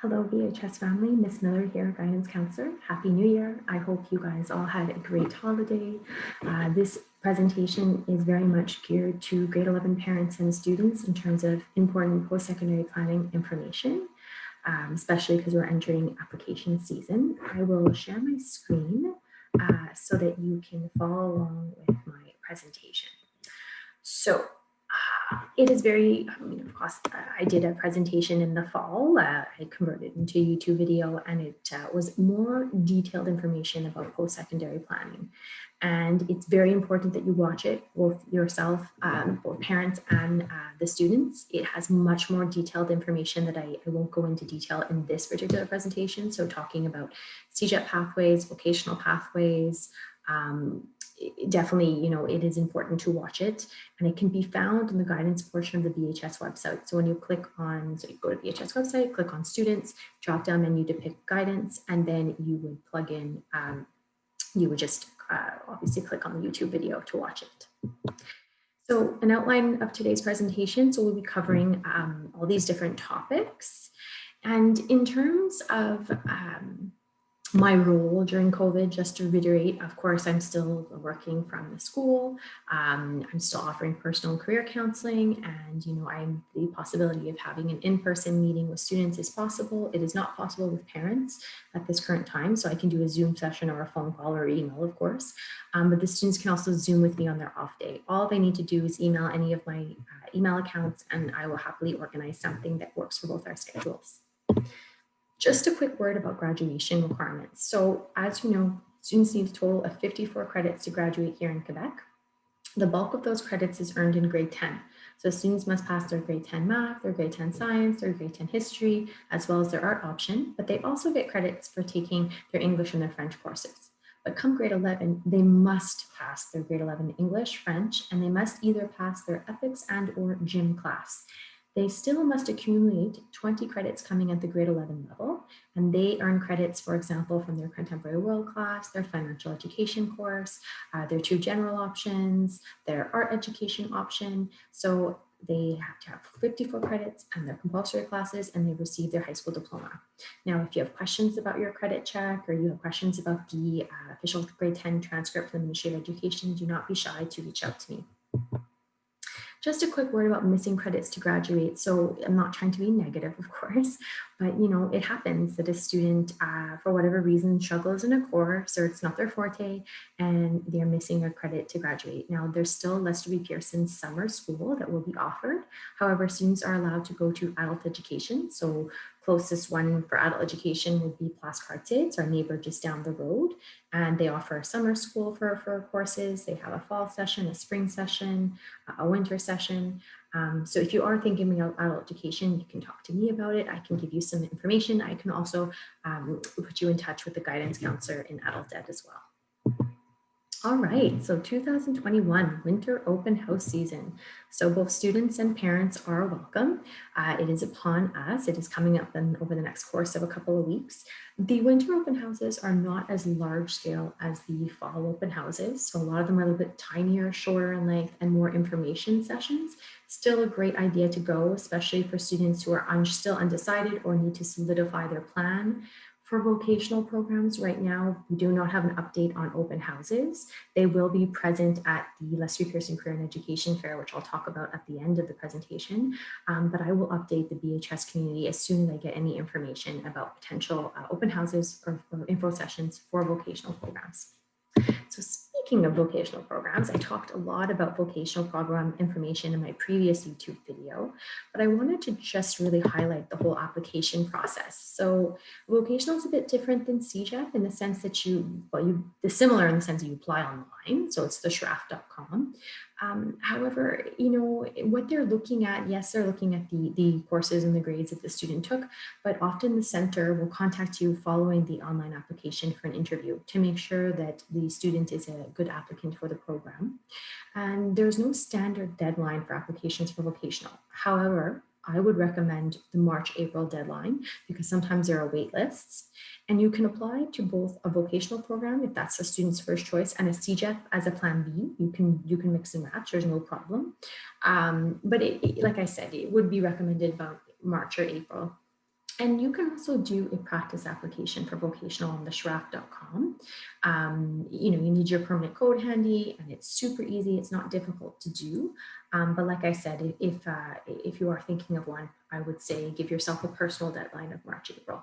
Hello, BHS family. Miss Miller here, guidance counselor. Happy New Year. I hope you guys all had a great holiday. This presentation is very much geared to grade 11 parents and students in terms of important post-secondary planning information, especially because we're entering application season. I will share my screen so that you can follow along with my presentation. So it is very, of course, I did a presentation in the fall. I converted into a YouTube video, and it was more detailed information about post-secondary planning. And it's very important that you watch it, both yourself, both parents and the students. It has much more detailed information that I won't go into detail in this particular presentation. So talking about CJET pathways, vocational pathways, definitely, it is important to watch it, and it can be found in the guidance portion of the BHS website. So when you click on, so you go to BHS website, click on students, drop down menu to pick guidance, and then you would plug in, you would just obviously click on the YouTube video to watch it. So an outline of today's presentation. So we'll be covering all these different topics. And in terms of my role during COVID, just to reiterate, of course, I'm still working from the school. I'm still offering personal and career counseling, and I'm the possibility of having an in-person meeting with students is possible. It is not possible with parents at this current time, so I can do a Zoom session or a phone call or email, of course. But the students can also Zoom with me on their off day. All they need to do is email any of my email accounts, and I will happily organize something that works for both our schedules. Just a quick word about graduation requirements. So as you know, students need a total of 54 credits to graduate here in Quebec. The bulk of those credits is earned in grade 10. So students must pass their grade 10 math, their grade 10 science, their grade 10 history, as well as their art option, but they also get credits for taking their English and their French courses. But come grade 11, they must pass their grade 11 English, French, and they must either pass their ethics and or gym class. They still must accumulate 20 credits coming at the grade 11 level, and they earn credits, for example, from their contemporary world class, their financial education course, their 2 general options, their art education option. So they have to have 54 credits and their compulsory classes, and they receive their high school diploma. Now, if you have questions about your credit check, or you have questions about the official grade 10 transcript from the Ministry of Education, do not be shy to reach out to me. Just a quick word about missing credits to graduate. So I'm not trying to be negative, of course, but it happens that a student, for whatever reason, struggles in a course or it's not their forte and they're missing a credit to graduate. Now, there's still Lester B. Pearson summer school that will be offered. However, students are allowed to go to adult education. So closest one for adult education would be Place Cartier. It's our neighbor just down the road. And they offer a summer school for courses. They have a fall session, a spring session, a winter session. So if you are thinking about adult education, you can talk to me about it. I can give you some information. I can also put you in touch with the guidance counselor in adult ed as well. All right, so 2021 winter open house season. So both students and parents are welcome. It is upon us. It is coming up over the next course of a couple of weeks. The winter open houses are not as large scale as the fall open houses. So a lot of them are a little bit tinier, shorter in length, and more information sessions. Still a great idea to go, especially for students who are still undecided or need to solidify their plan. For vocational programs right now, we do not have an update on open houses. They will be present at the Lester B. Pearson Career and Education Fair, which I'll talk about at the end of the presentation. But I will update the BHS community as soon as I get any information about potential open houses or info sessions for vocational programs. So speaking of vocational programs, I talked a lot about vocational program information in my previous YouTube video, but I wanted to just really highlight the whole application process. So vocational is a bit different than CJEP in the sense that similar in the sense that you apply online. So it's the schraff.com. However, what they're looking at, yes, they're looking at the courses and the grades that the student took, but often the center will contact you following the online application for an interview to make sure that the student is a good applicant for the program. And there's no standard deadline for applications for vocational. However, I would recommend the March-April deadline because sometimes there are wait lists. And you can apply to both a vocational program if that's a student's first choice and a CJEP as a plan B. You can mix and match, there's no problem. But like I said, it would be recommended about March or April. And you can also do a practice application for vocational on the schraff.com. You need your permanent code handy, and it's super easy. It's not difficult to do. But like I said, if you are thinking of one, I would say give yourself a personal deadline of March, April.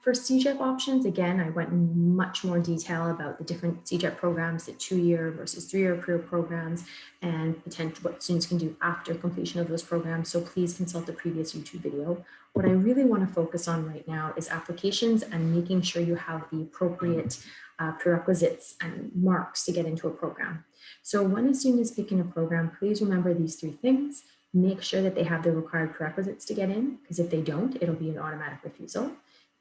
For CEGEP options, again, I went in much more detail about the different CEGEP programs, the 2-year versus 3-year career programs, and potential what students can do after completion of those programs. So please consult the previous YouTube video. What I really want to focus on right now is applications and making sure you have the appropriate prerequisites and marks to get into a program. So when a student is picking a program, please remember these 3 things. Make sure that they have the required prerequisites to get in, because if they don't, it'll be an automatic refusal.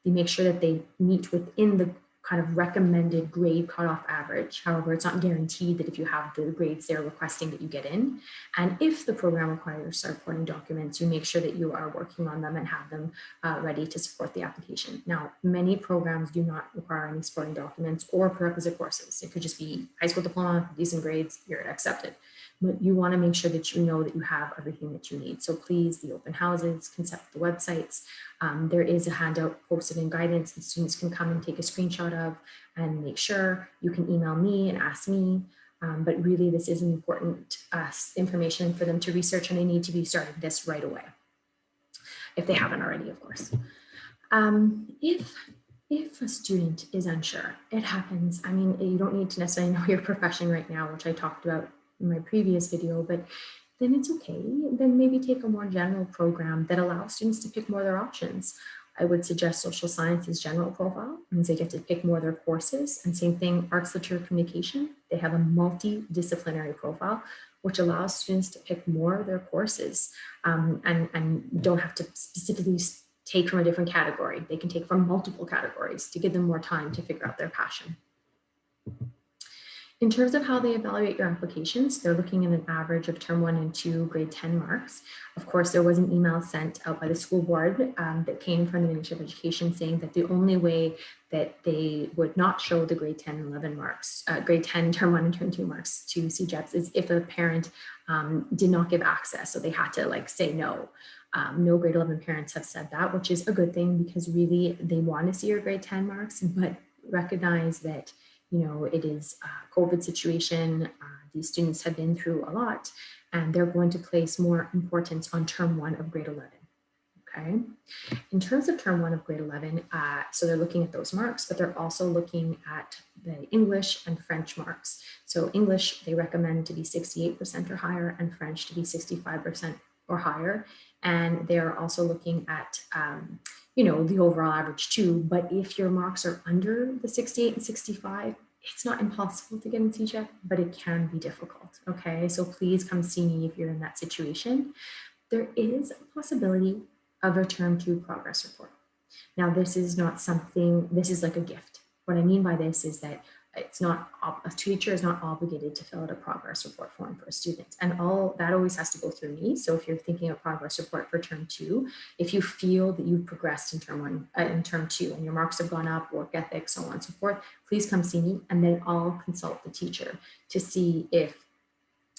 You make sure that they meet within the kind of recommended grade cutoff average. However, it's not guaranteed that if you have the grades they're requesting that you get in. And if the program requires supporting documents, you make sure that you are working on them and have them ready to support the application. Now, many programs do not require any supporting documents or prerequisite courses. It could just be high school diploma, decent grades, you're accepted. But you want to make sure that you know that you have everything that you need. So please, the open houses, consult the websites. There is a handout posted in guidance that students can come and take a screenshot of and make sure. You can email me and ask me. But really, this is important information for them to research, and they need to be starting this right away, if they haven't already, of course. If a student is unsure, it happens. I mean, you don't need to necessarily know your profession right now, which I talked about in my previous video, but then it's okay. Then maybe take a more general program that allows students to pick more of their options. I would suggest social sciences general profile, means they get to pick more of their courses. And same thing, arts, literature, communication. They have a multidisciplinary profile, which allows students to pick more of their courses and don't have to specifically take from a different category. They can take from multiple categories to give them more time to figure out their passion. In terms of how they evaluate your applications, they're looking at an average of term 1 and 2 grade 10 marks. Of course, there was an email sent out by the school board that came from the Ministry of Education saying that the only way that they would not show the grade 10 and 11 marks, grade 10 term 1 and term 2 marks to CJEPs is if a parent did not give access. So they had to say no. No grade 11 parents have said that, which is a good thing because really they want to see your grade 10 marks, but recognize that it is a COVID situation. These students have been through a lot, and they're going to place more importance on term 1 of grade 11. Okay. In terms of term 1 of grade 11, so they're looking at those marks, but they're also looking at the English and French marks. So English, they recommend to be 68% or higher, and French to be 65% or higher. And they're also looking at the overall average too, but if your marks are under the 68 and 65, it's not impossible to get in CJEP, but it can be difficult, okay? So please come see me if you're in that situation. There is a possibility of a term 2 progress report. Now, this is not something, this is like a gift. What I mean by this is that it's not, a teacher is not obligated to fill out a progress report form for a student. And all that always has to go through me. So if you're thinking of progress report for term 2, if you feel that you've progressed in term 1, in term 2, and your marks have gone up, work ethic, so on and so forth, please come see me, and then I'll consult the teacher to see if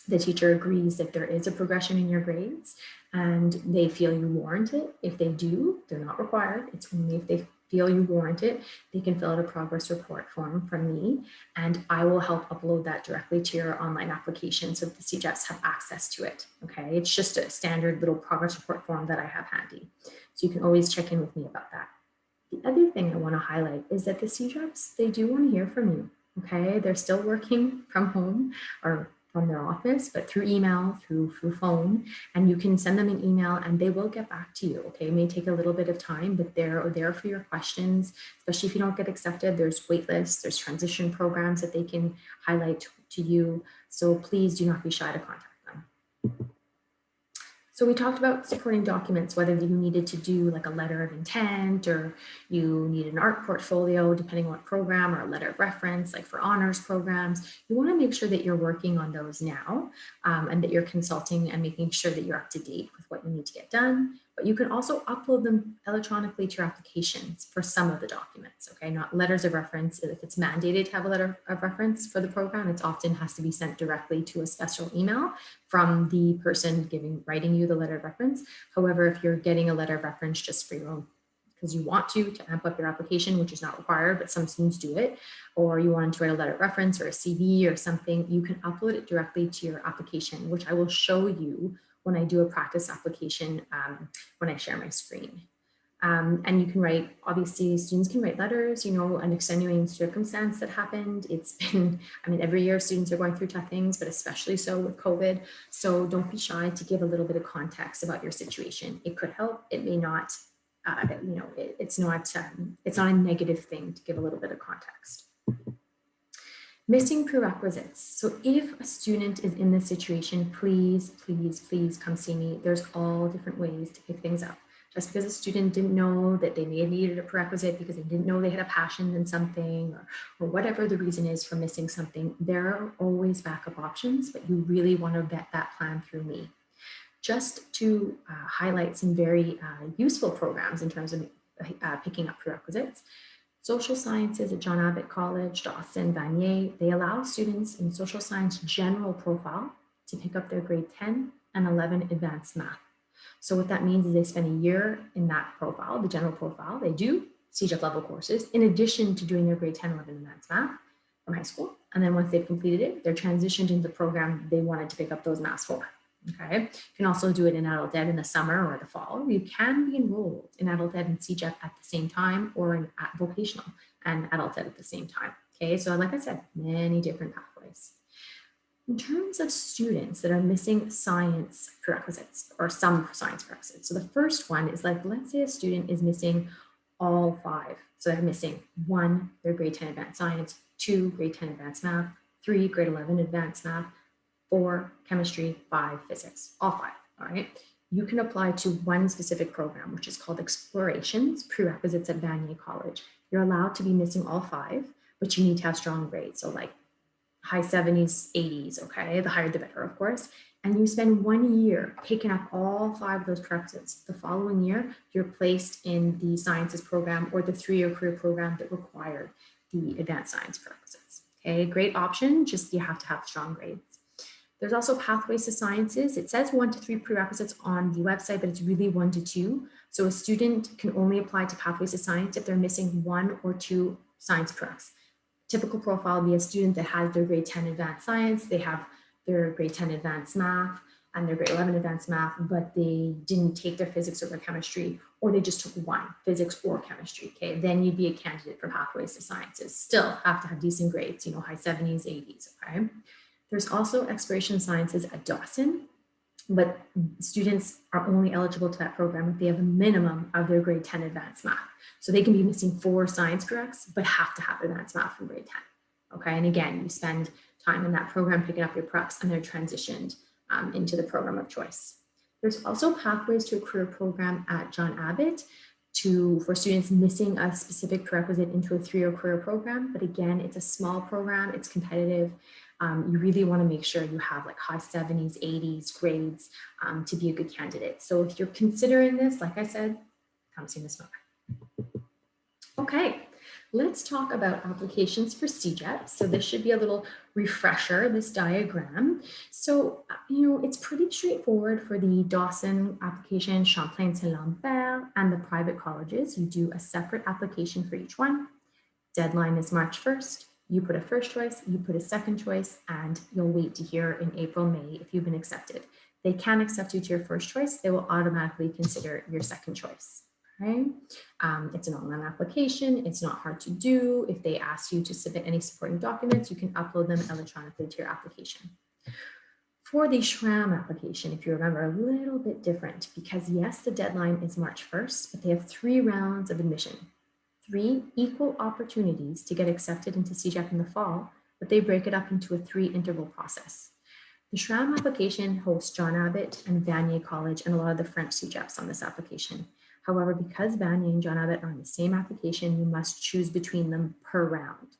the teacher agrees that there is a progression in your grades and they feel you warrant it. If they do, they're not required. It's only if they feel you warrant it, they can fill out a progress report form from me, and I will help upload that directly to your online application so that the CJEPs have access to it, okay? It's just a standard little progress report form that I have handy. So you can always check in with me about that. The other thing I wanna highlight is that the CJEPs, they do wanna hear from you, okay? They're still working from home or from their office, but through email, through phone, and you can send them an email and they will get back to you, okay? It may take a little bit of time, but they're there for your questions, especially if you don't get accepted. There's wait lists, there's transition programs that they can highlight to you. So please do not be shy to contact them. So we talked about supporting documents, whether you needed to do like a letter of intent or you need an art portfolio, depending on what program, or a letter of reference, like for honors programs. You want to make sure that you're working on those now and that you're consulting and making sure that you're up to date with what you need to get done. But you can also upload them electronically to your applications for some of the documents, okay? Not letters of reference. If it's mandated to have a letter of reference for the program, it often has to be sent directly to a special email from the person writing you the letter of reference. However, if you're getting a letter of reference just for your own because you want to amp up your application, which is not required, but some students do it, or you wanted to write a letter of reference or a CV or something, you can upload it directly to your application, which I will show you when I do a practice application when I share my screen. And you can write, obviously students can write letters, you know, an extenuating circumstance that happened. It's been, I mean, every year students are going through tough things, but especially so with COVID. So don't be shy to give a little bit of context about your situation. It could help, it may not, you know, it's not a negative thing to give a little bit of context. Missing prerequisites. So if a student is in this situation, please, please, please come see me. There's all different ways to pick things up. Just because a student didn't know that they may have needed a prerequisite because they didn't know they had a passion in something, or whatever the reason is for missing something, there are always backup options, but you really want to vet that plan through me. Just to highlight some very useful programs in terms of picking up prerequisites. Social sciences at John Abbott College, Dawson, Vanier, they allow students in social science general profile to pick up their grade 10 and 11 advanced math. So what that means is they spend a year in that profile, the general profile. They do CJEP level courses in addition to doing their grade 10, 11 advanced math from high school. And then once they've completed it, they're transitioned into the program they wanted to pick up those maths for. Okay, you can also do it in adult ed in the summer or the fall. You can be enrolled in adult ed and CJEP at the same time, or in vocational and adult ed at the same time. Okay, so like I said, many different pathways. In terms of students that are missing science prerequisites or some science prerequisites. So the first one is like, let's say a student is missing all 5. So they're missing 1, their grade 10 advanced science, 2, grade 10 advanced math, 3, grade 11 advanced math, 4, chemistry, 5, physics, all 5, all right? You can apply to one specific program, which is called Explorations, Prerequisites at Vanier College. You're allowed to be missing all 5, but you need to have strong grades. So like high 70s, 80s, okay? The higher the better, of course. And you spend 1 year picking up all 5 of those prerequisites. The following year, you're placed in the sciences program or the 3-year career program that required the advanced science prerequisites, okay? Great option, just you have to have strong grades. There's also pathways to sciences. It says 1 to 3 prerequisites on the website, but it's really 1 to 2. So a student can only apply to pathways to science if they're missing 1 or 2 science prereqs. Typical profile would be a student that has their grade 10 advanced science, they have their grade 10 advanced math and their grade 11 advanced math, but they didn't take their physics or their chemistry, or they just took 1, physics or chemistry, okay? Then you'd be a candidate for pathways to sciences. Still have to have decent grades, you know, high 70s, 80s, okay? There's also exploration sciences at Dawson, but students are only eligible to that program if they have a minimum of their grade 10 advanced math. So they can be missing 4 science prereqs, but have to have advanced math from grade 10. Okay, and again, you spend time in that program picking up your prereqs and they're transitioned into the program of choice. There's also pathways to a career program at John Abbott for students missing a specific prerequisite into a 3-year career program. But again, it's a small program, it's competitive. You really want to make sure you have like high 70s, 80s grades to be a good candidate. So if you're considering this, like I said, come see Ms. Miller. Okay, let's talk about applications for CJEP. So this should be a little refresher, this diagram. So, you know, it's pretty straightforward for the Dawson application, Champlain Saint Lambert, and the private colleges. You do a separate application for each one. Deadline is March 1st. You put a first choice, you put a second choice, and you'll wait to hear in April, May if you've been accepted. They can accept you to your first choice. They will automatically consider your second choice. Okay? It's an online application. It's not hard to do. If they ask you to submit any supporting documents, you can upload them electronically to your application. For the SHRAM application, if you remember, a little bit different because yes, the deadline is March 1st, but they have 3 rounds of admission. 3 equal opportunities to get accepted into CJEP in the fall, but they break it up into a 3 interval process. The SHRAM application hosts John Abbott and Vanier College and a lot of the French CJEPs on this application. However, because Vanier and John Abbott are on the same application, you must choose between them per round.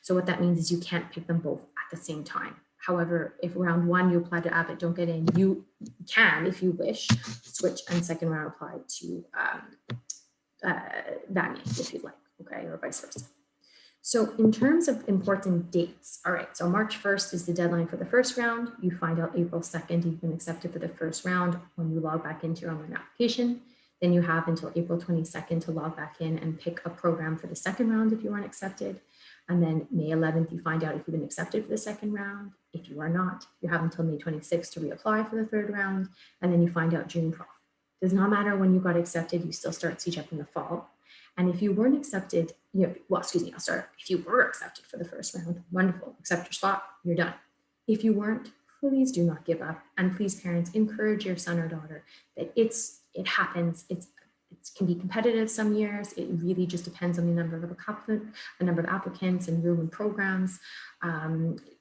So what that means is you can't pick them both at the same time. However, if round 1 you apply to Abbott, don't get in, you can, if you wish, switch and second round apply to Vanier if you'd like, okay, or vice versa. So in terms of important dates, all right, so March 1st is the deadline for the first round. You find out April 2nd you've been accepted for the first round when you log back into your online application. Then you have until April 22nd to log back in and pick a program for the second round if you weren't accepted. And then May 11th, you find out if you've been accepted for the second round. If you are not, you have until May 26th to reapply for the third round. And then you find out June 12th. Does not matter when you got accepted, you still start CEGEP in the fall. And if you weren't accepted, I'll start. If you were accepted for the first round, wonderful, accept your spot, you're done. If you weren't, please do not give up. And please, parents, encourage your son or daughter that it happens. It can be competitive some years. It really just depends on the number of applicants and room and programs.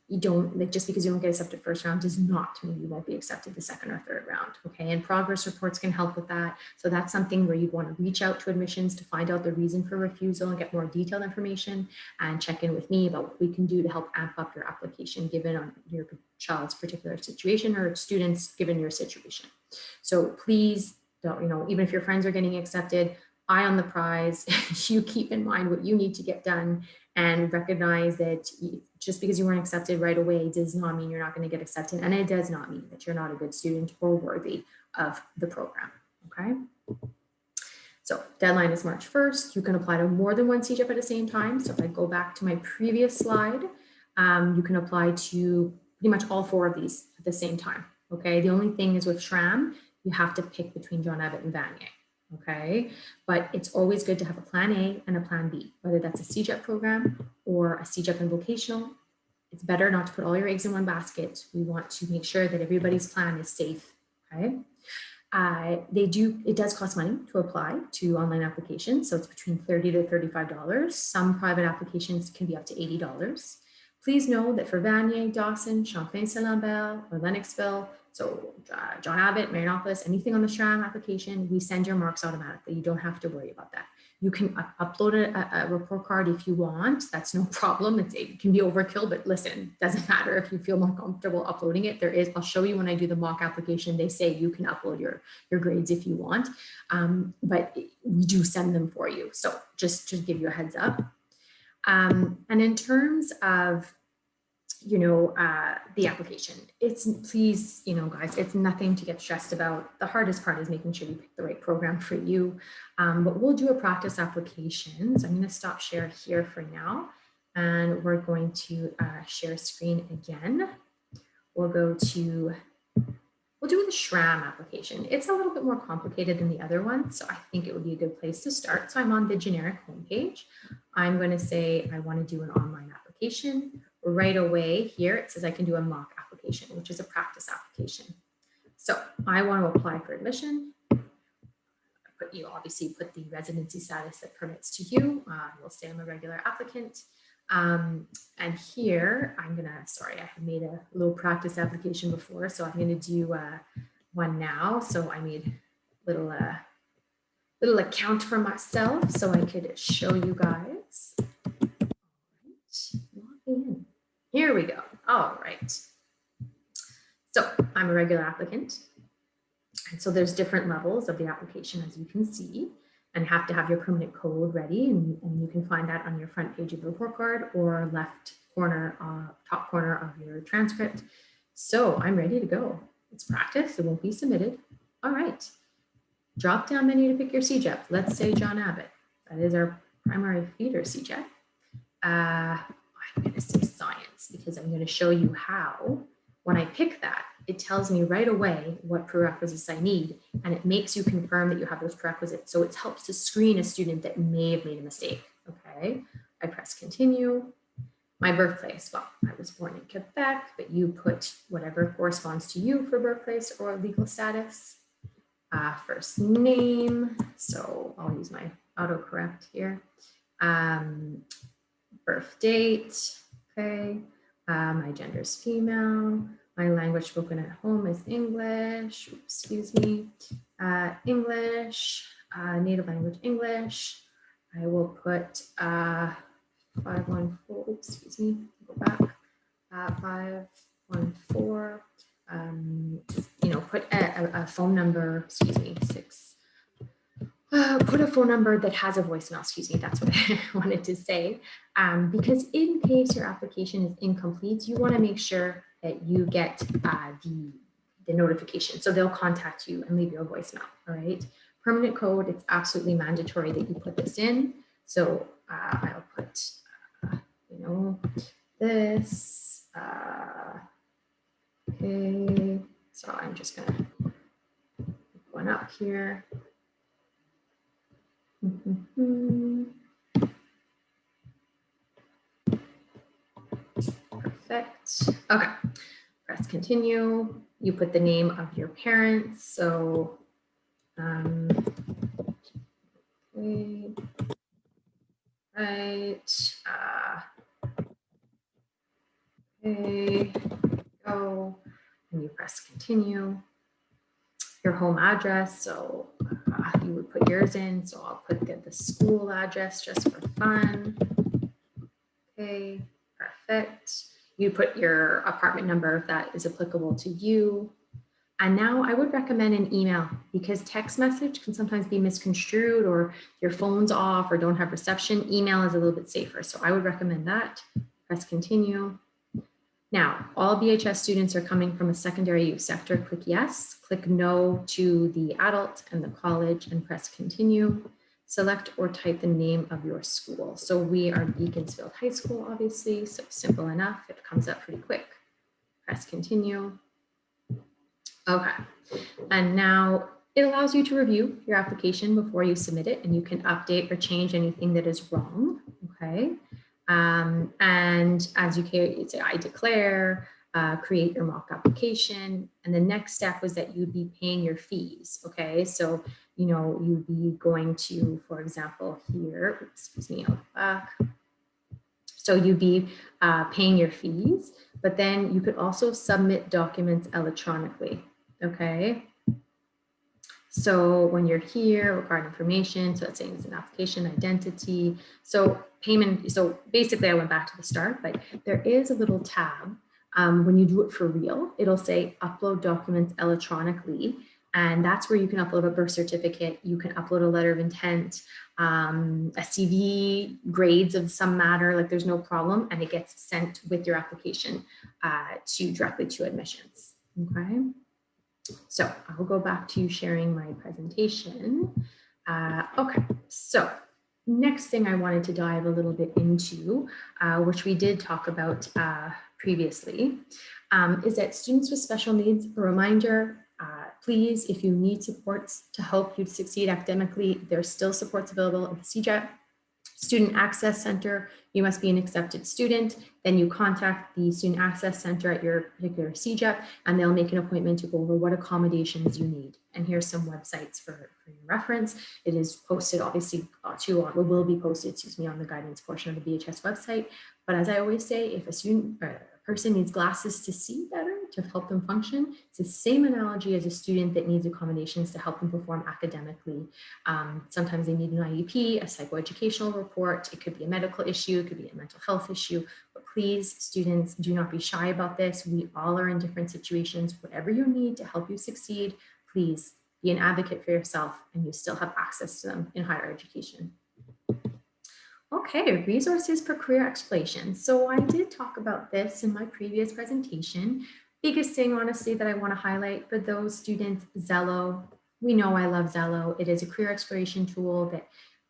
You don't, like, just because you don't get accepted first round does not mean you won't be accepted the second or third round, okay? And progress reports can help with that. So that's something where you'd want to reach out to admissions to find out the reason for refusal and get more detailed information, and check in with me about what we can do to help amp up your application given on your child's particular situation or students given your situation. So please don't, even if your friends are getting accepted, eye on the prize. You keep in mind what you need to get done and recognize that just because you weren't accepted right away does not mean you're not going to get accepted. And it does not mean that you're not a good student or worthy of the program, okay? So deadline is March 1st. You can apply to more than one CEGEP at the same time. So if I go back to my previous slide, you can apply to pretty much all 4 of these at the same time, okay? The only thing is with SRAM, you have to pick between John Abbott and Vanier. Okay, but it's always good to have a plan A and a plan B, whether that's a CEGEP program or a CEGEP and vocational. It's better not to put all your eggs in one basket. We want to make sure that everybody's plan is safe, okay? It does cost money to apply to online applications. So it's between $30 to $35. Some private applications can be up to $80. Please know that for Vanier, Dawson, Champlain-Saint-Lambert, or Lennoxville, so John Abbott, Marianopolis, anything on the SRAM application, we send your marks automatically. You don't have to worry about that. You can upload a report card if you want. That's no problem. It can be overkill, but listen, doesn't matter if you feel more comfortable uploading it. I'll show you when I do the mock application, they say you can upload your grades if you want, but we do send them for you. So just to give you a heads up. And in terms of the application, please, guys, it's nothing to get stressed about. The hardest part is making sure you pick the right program for you. But we'll do a practice application. So I'm going to stop share here for now. And we're going to share screen again. We'll do the SRAM application. It's a little bit more complicated than the other one, so I think it would be a good place to start. So I'm on the generic homepage. I'm going to say I want to do an online application. Right away here, it says I can do a mock application, which is a practice application. So I want to apply for admission. You obviously put the residency status that permits to you. We'll say I'm a regular applicant. And here I'm I had made a little practice application before, so I'm gonna do one now. So I made a little account for myself so I could show you guys. Log in. Here we go. All right. So I'm a regular applicant. And so there's different levels of the application, as you can see, and have to have your permanent code ready. And you can find that on your front page of the report card or left corner, top corner of your transcript. So I'm ready to go. It's practice. It won't be submitted. All right. Drop down menu to pick your CEGEP. Let's say John Abbott. That is our primary feeder CEGEP. I'm going to say science because I'm going to show you how, when I pick that, it tells me right away what prerequisites I need, and it makes you confirm that you have those prerequisites. So it helps to screen a student that may have made a mistake. Okay, I press continue. My birthplace, well, I was born in Quebec, but you put whatever corresponds to you for birthplace or legal status. First name, so I'll use my autocorrect here. Birth date, okay. My gender is female. My language spoken at home is English. Oops, excuse me. English, native language English. I will put 514. Oops, excuse me. Go back. 514. Put a phone number. Excuse me. 6. Put a phone number that has a voicemail. Excuse me. That's what I wanted to say. Because in case your application is incomplete, you want to make sure that you get the notification. So they'll contact you and leave you a voicemail, all right? Permanent code, it's absolutely mandatory that you put this in. So I'll put, this, okay. So I'm just gonna put one up here. Perfect. Okay. Press continue. You put the name of your parents. So, okay. Right. Okay. Go. And you press continue. Your home address. So you would put yours in. So I'll put the school address just for fun. Okay. Perfect. You put your apartment number if that is applicable to you. And now I would recommend an email because text message can sometimes be misconstrued or your phone's off or don't have reception. Email is a little bit safer. So I would recommend that. Press continue. Now, all BHS students are coming from a secondary use sector. Click yes, click no to the adult and the college and press continue. Select or type the name of your school. So we are Beaconsfield High School, obviously, so simple enough. It comes up pretty quick. Press continue. Okay, and now it allows you to review your application before you submit it, and you can update or change anything that is wrong, okay? And as you can say, I declare, create your mock application, and the next step was that you'd be paying your fees, okay? So, you'd be going to, for example, here, excuse me, I'll go back. So you'd be paying your fees, but then you could also submit documents electronically, okay? So when you're here, required information, so that's saying it's an application, identity. So payment, so basically I went back to the start, but there is a little tab. When you do it for real, it'll say upload documents electronically. And that's where you can upload a birth certificate, you can upload a letter of intent, a CV, grades of some matter, like there's no problem, and it gets sent with your application directly to admissions, okay? So I'll go back to sharing my presentation. Okay, so next thing I wanted to dive a little bit into, which we did talk about previously, is that students with special needs, a reminder, please, if you need supports to help you succeed academically, there's still supports available at the CJET Student Access Center. You must be an accepted student. Then you contact the Student Access Center at your particular CJEP, and they'll make an appointment to go over what accommodations you need. And here's some websites for your reference. It is posted, obviously, will be posted, on the guidance portion of the BHS website. But as I always say, if a student or a person needs glasses to see better, to help them function, it's the same analogy as a student that needs accommodations to help them perform academically. Sometimes they need an IEP, a psychoeducational report. It could be a medical issue, it could be a mental health issue. But please, students, do not be shy about this. We all are in different situations. Whatever you need to help you succeed, please be an advocate for yourself, and you still have access to them in higher education. Okay, resources for career exploration. So I did talk about this in my previous presentation. Biggest thing, honestly, that I want to highlight for those students, Zello. We know I love Zello. It is a career exploration tool that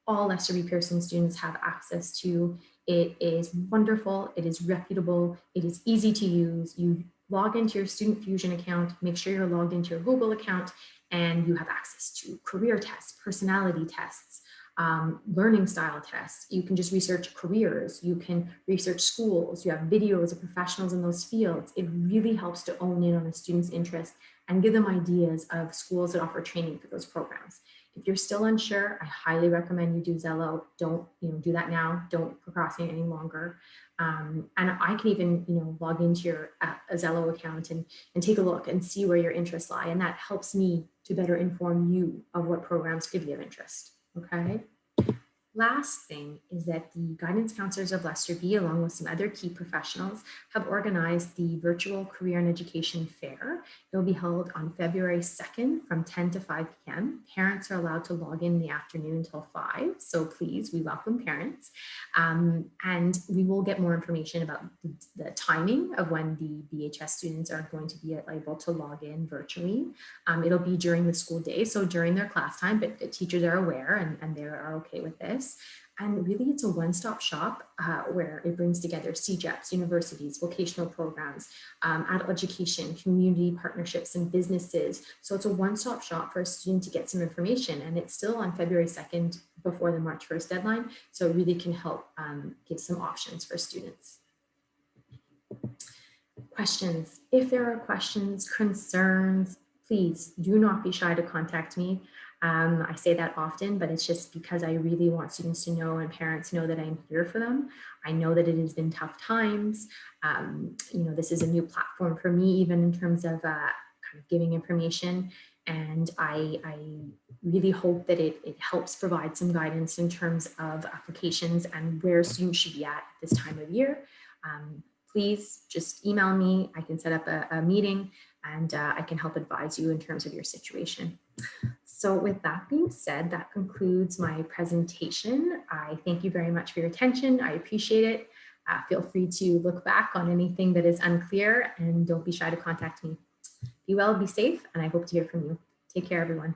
all Lester B. Pearson students have access to. It is wonderful. It is reputable. It is easy to use. You log into your Student Fusion account, make sure you're logged into your Google account, and you have access to career tests, personality tests, learning style tests. You can just research careers. You can research schools. You have videos of professionals in those fields. It really helps to own in on a student's interest and give them ideas of schools that offer training for those programs. If you're still unsure, I highly recommend you do Zello. Don't do that now. Don't procrastinate any longer. And I can even log into your Zello account and take a look and see where your interests lie. And that helps me to better inform you of what programs could be of interest. Okay. Last thing is that the guidance counselors of Lester B, along with some other key professionals, have organized the virtual career and education fair. It will be held on February 2nd from 10 to 5 p.m. Parents are allowed to log in the afternoon until 5. So please, we welcome parents. And we will get more information about the timing of when the BHS students are going to be able to log in virtually. It'll be during the school day, so during their class time, but the teachers are aware and they are okay with this. And really, it's a one-stop shop where it brings together CJEPs, universities, vocational programs, adult education, community partnerships, and businesses. So it's a one-stop shop for a student to get some information. And it's still on February 2nd before the March 1st deadline. So it really can help give some options for students. Questions. If there are questions, concerns, please do not be shy to contact me. I say that often, but it's just because I really want students to know and parents know that I'm here for them. I know that it has been tough times. This is a new platform for me, even in terms of kind of giving information. And I really hope that it helps provide some guidance in terms of applications and where students should be at this time of year. Please just email me. I can set up a meeting and I can help advise you in terms of your situation. So with that being said, that concludes my presentation. I thank you very much for your attention. I appreciate it. Feel free to look back on anything that is unclear and don't be shy to contact me. Be well, be safe, and I hope to hear from you. Take care, everyone.